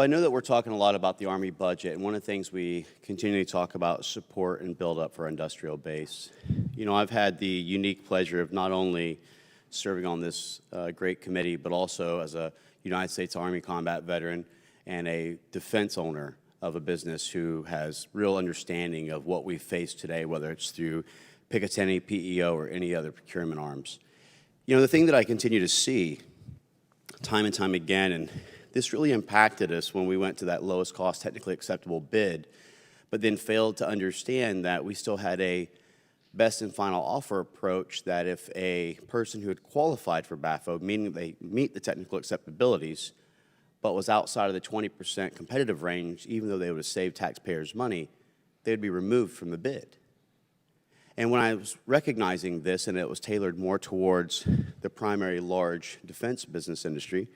I know that we're talking a lot about the Army budget, and one of the things we continually talk about is support and build up for our industrial base. You know, I've had the unique pleasure of not only serving on this great committee, but also as a United States Army combat veteran and a defense owner of a business who has real understanding of what we face today, whether it's through Picatinny, PEO, or any other procurement arms. You know, the thing that I continue to see time and time again, and this really impacted us when we went to that lowest cost technically acceptable bid, but then failed to understand that we still had a best and final offer approach that if a person who had qualified for BAFO, meaning they meet the technical acceptabilities, but was outside of the 20% competitive range, even though they would have saved taxpayers money, they would be removed from the bid. And when I was recognizing this, and it was tailored more towards the primary large defense business industry,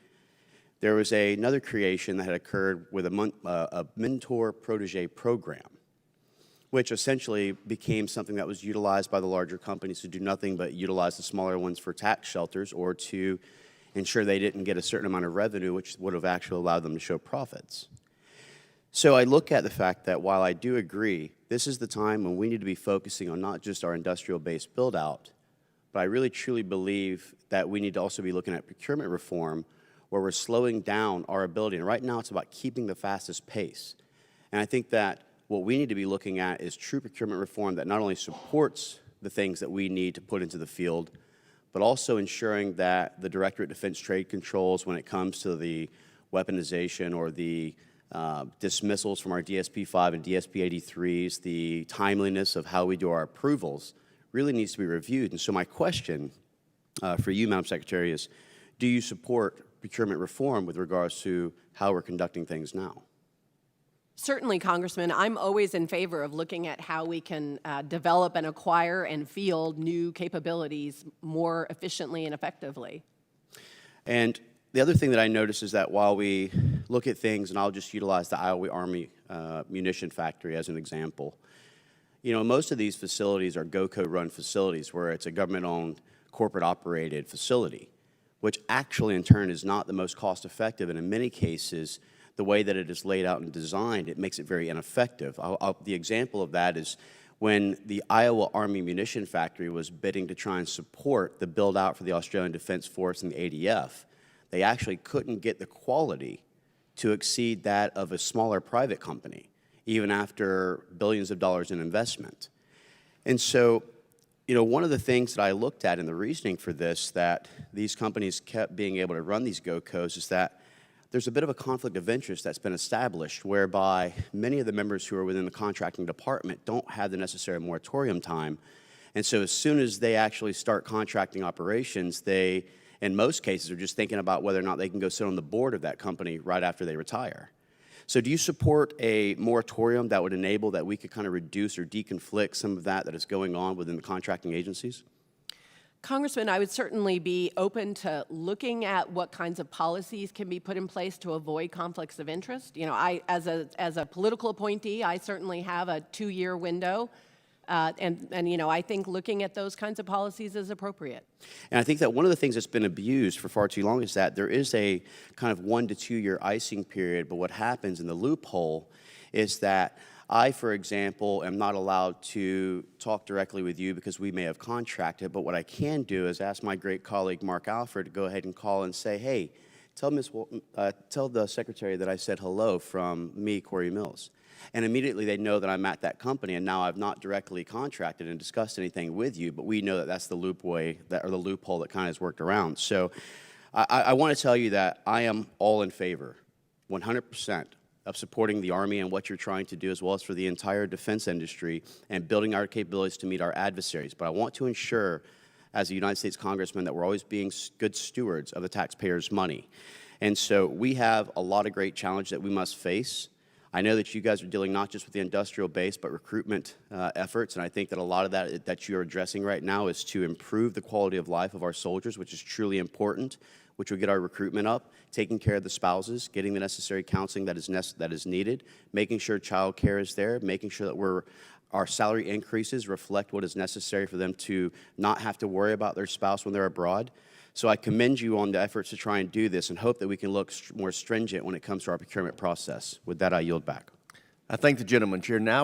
there was another creation that had occurred with a mentor-protege program, which essentially became something that was utilized by the larger companies to do nothing but utilize the smaller ones for tax shelters or to ensure they didn't get a certain amount of revenue, which would have actually allowed them to show profits. So I look at the fact that while I do agree, this is the time when we need to be focusing on not just our industrial-based build-out, but I really truly believe that we need to also be looking at procurement reform where we're slowing down our ability. And right now it's about keeping the fastest pace. And I think that what we need to be looking at is true procurement reform that not only supports the things that we need to put into the field, but also ensuring that the Directorate of Defense Trade Controls, when it comes to the weaponization or the dismissals from our DSP-5 and DSP-83s, the timeliness of how we do our approvals, really needs to be reviewed. And so my question for you, Madam Secretary, is do you support procurement reform with regards to how we're conducting things now? Certainly, Congressman. I'm always in favor of looking at how we can develop and acquire and field new capabilities more efficiently and effectively. And the other thing that I notice is that while we look at things, and I'll just utilize the Iowa Army Munition Factory as an example, you know, most of these facilities are GOCO-run facilities where it's a government-owned, corporate-operated facility, which actually in turn is not the most cost-effective, and in many cases, the way that it is laid out and designed, it makes it very ineffective. The example of that is when the Iowa Army Munition Factory was bidding to try and support the build-out for the Australian Defense Force and the ADF, they actually couldn't get the quality to exceed that of a smaller private company, even after billions of dollars in investment. And so, you know, one of the things that I looked at in the reasoning for this, that these companies kept being able to run these GOCOs, is that there's a bit of a conflict of interest that's been established whereby many of the members who are within the contracting department don't have the necessary moratorium time. And so as soon as they actually start contracting operations, they, in most cases, are just thinking about whether or not they can go sit on the board of that company right after they retire. So do you support a moratorium that would enable that we could kind of reduce or deconflict some of that is going on within the contracting agencies? Congressman, I would certainly be open to looking at what kinds of policies can be put in place to avoid conflicts of interest. You know, as a political appointee, I certainly have a 2-year window. And you know, I think looking at those kinds of policies is appropriate. And I think that one of the things that's been abused for far too long is that there is a kind of 1 to 2 year icing period, but what happens in the loophole is that I, for example, am not allowed to talk directly with you because we may have contracted, but what I can do is ask my great colleague Mark Alford to go ahead and call and say, hey, tell the Secretary that I said hello from me, Corey Mills. And immediately they know that I'm at that company, and now I've not directly contracted and discussed anything with you, but we know that that's the loophole that kind of has worked around. So I want to tell you that I am all in favor, 100%, of supporting the Army and what you're trying to do, as well as for the entire defense industry and building our capabilities to meet our adversaries. But I want to ensure, as a United States Congressman, that we're always being good stewards of the taxpayers' money. And so we have a lot of great challenges that we must face. I know that you guys are dealing not just with the industrial base, but recruitment efforts, and I think that a lot of that you're addressing right now is to improve the quality of life of our soldiers, which is truly important, which will get our recruitment up, taking care of the spouses, getting the necessary counseling that is needed, making sure child care is there, making sure that our salary increases reflect what is necessary for them to not have to worry about their spouse when they're abroad. So I commend you on the efforts to try and do this and hope that we can look more stringent when it comes to our procurement process. With that, I yield back. I thank the gentleman. Chair now